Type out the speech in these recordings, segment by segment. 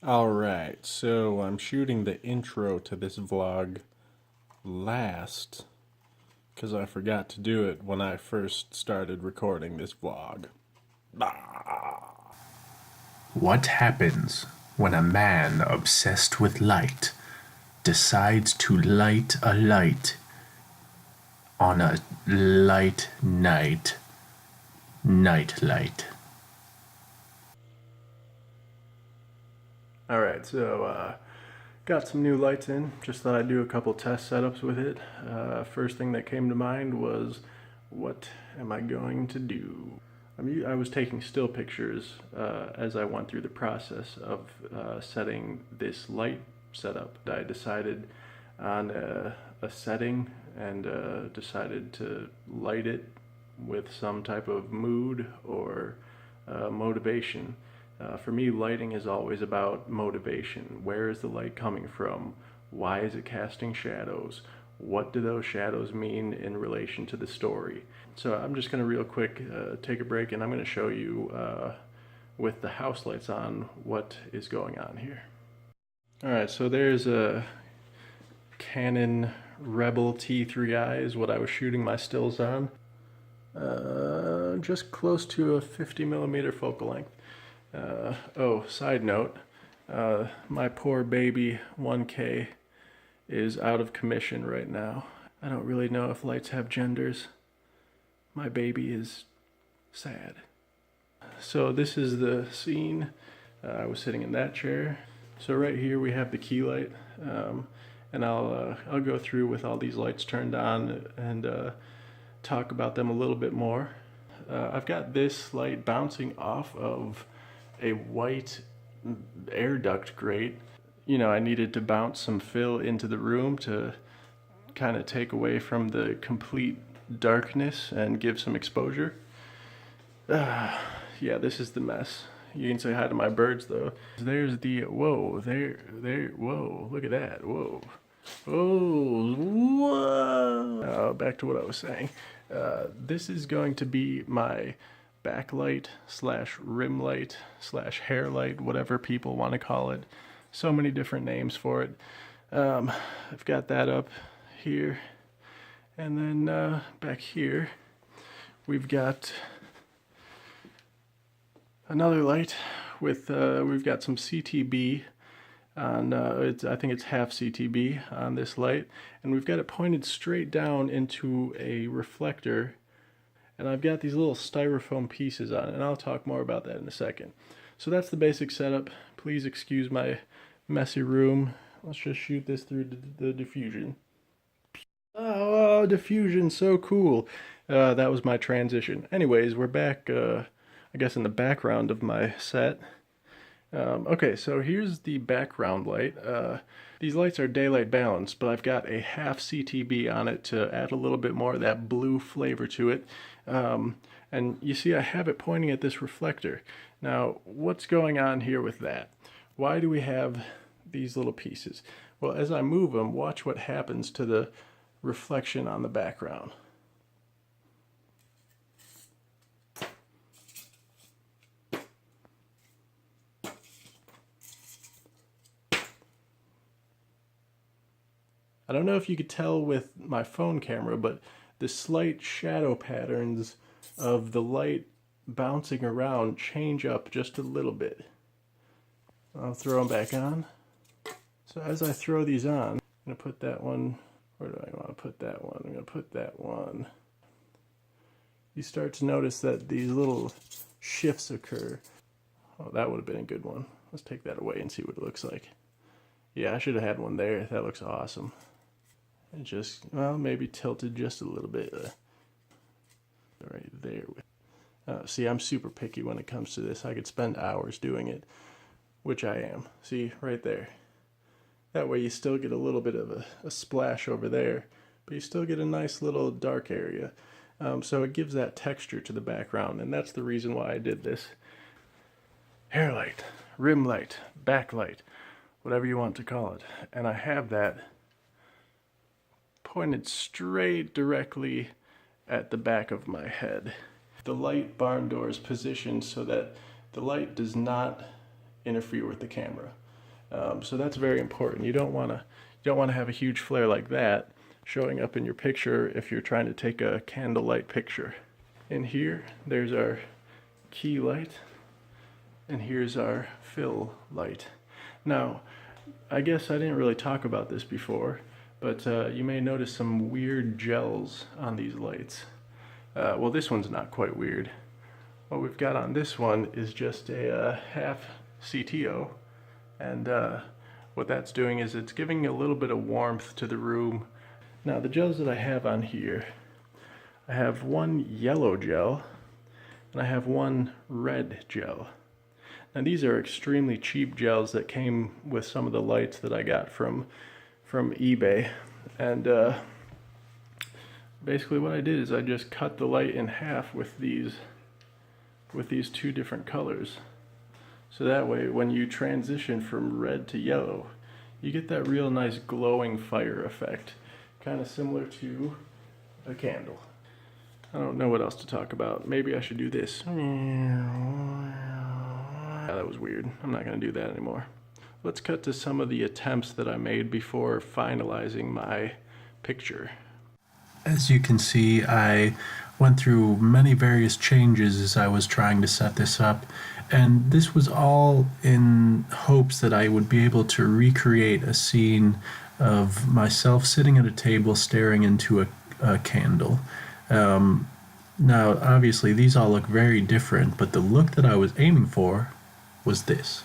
Alright, so I'm shooting the intro to this vlog last because I forgot to do it when I first started recording this vlog. What happens when a man obsessed with light decides to light a light on a light night light? Alright, so got some new lights in. Just thought I'd do a couple test setups with it. First thing that came to mind was, what am I going to do? I was taking still pictures as I went through the process of setting this light setup. I decided on a setting and decided to light it with some type of mood or motivation. For me, lighting is always about motivation. Where is the light coming from? Why is it casting shadows? What do those shadows mean in relation to the story? So I'm just going to real quick take a break, and I'm going to show you with the house lights on what is going on here. Alright, so there's a Canon Rebel T3i is what I was shooting my stills on. Just close to a 50mm focal length. Oh, side note, my poor baby 1K is out of commission right now. I don't really know if lights have genders. My baby is sad. So this is the scene. I was sitting in that chair. So right here we have the key light, and I'll go through with all these lights turned on and talk about them a little bit more. I've got this light bouncing off of a white air duct grate. You know, I needed to bounce some fill into the room to kind of take away from the complete darkness and give some exposure. Yeah, this is the mess. You can say hi to my birds though. There's the, whoa, whoa, look at that, whoa. Oh, whoa. Back to what I was saying. This is going to be my backlight slash rim light slash hair light, whatever people want to call it. So many different names for it. I've got that up here. And then back here, we've got another light with, we've got some CTB on, I think it's half CTB on this light. And we've got it pointed straight down into a reflector. And I've got these little styrofoam pieces on it, and I'll talk more about that in a second. So that's the basic setup. Please excuse my messy room. Let's just shoot this through the diffusion. Oh, diffusion, so cool. That was my transition. Anyways, we're back, I guess, in the background of my set. Okay, so here's the background light. These lights are daylight balanced, but I've got a half CTB on it to add a little bit more of that blue flavor to it. And you see I have it pointing at this reflector. Now, what's going on here with that? Why do we have these little pieces? Well, as I move them, watch what happens to the reflection on the background. I don't know if you could tell with my phone camera, but the slight shadow patterns of the light bouncing around change up just a little bit. I'll throw them back on. So as I throw these on, I'm going to put that one, where do I want to put that one? I'm going to put that one. You start to notice that these little shifts occur. Oh, that would have been a good one. Let's take that away and see what it looks like. Yeah, I should have had one there. That looks awesome. And just, well, maybe tilted just a little bit right there. See, I'm super picky when it comes to this. I could spend hours doing it, which I am. See, right there. That way you still get a little bit of a splash over there, but you still get a nice little dark area. So it gives that texture to the background, and that's the reason why I did this. Hair light, rim light, backlight, whatever you want to call it. And I have that pointed straight directly at the back of my head. The light barn door is positioned so that the light does not interfere with the camera. So that's very important. You don't want to have a huge flare like that showing up in your picture if you're trying to take a candlelight picture. In here, there's our key light, and here's our fill light. Now, I guess I didn't really talk about this before, but you may notice some weird gels on these lights. Well, this one's not quite weird. What we've got on this one is just a half CTO, and what that's doing is it's giving a little bit of warmth to the room. Now, the gels that I have on here, I have one yellow gel, and I have one red gel. Now, these are extremely cheap gels that came with some of the lights that I got from eBay. And basically what I did is I just cut the light in half with these two different colors. So that way, when you transition from red to yellow, you get that real nice glowing fire effect. Kind of similar to a candle. I don't know what else to talk about. Maybe I should do this. Yeah, that was weird. I'm not going to do that anymore. Let's cut to some of the attempts that I made before finalizing my picture. As you can see, I went through many various changes as I was trying to set this up, and this was all in hopes that I would be able to recreate a scene of myself sitting at a table staring into a candle. Now, obviously, these all look very different, but the look that I was aiming for was this.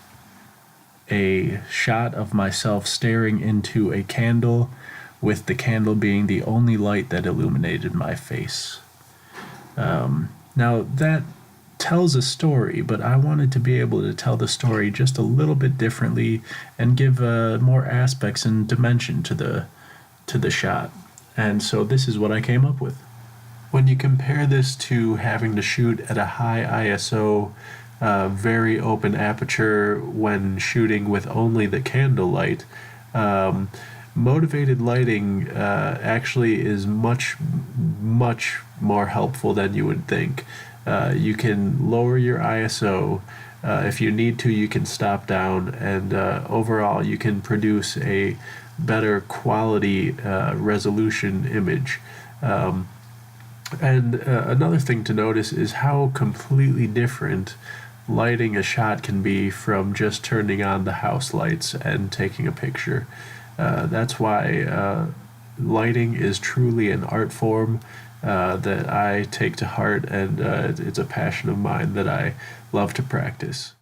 A shot of myself staring into a candle, with the candle being the only light that illuminated my face. Now, that tells a story, but I wanted to be able to tell the story just a little bit differently and give more aspects and dimension to the shot. And so this is what I came up with. When you compare this to having to shoot at a high ISO, very open aperture when shooting with only the candle light, motivated lighting actually is much more helpful than you would think. You can lower your ISO. If you need to, you can stop down, and overall you can produce a better quality resolution image. And another thing to notice is how completely different lighting a shot can be from just turning on the house lights and taking a picture. That's why lighting is truly an art form that I take to heart, and it's a passion of mine that I love to practice.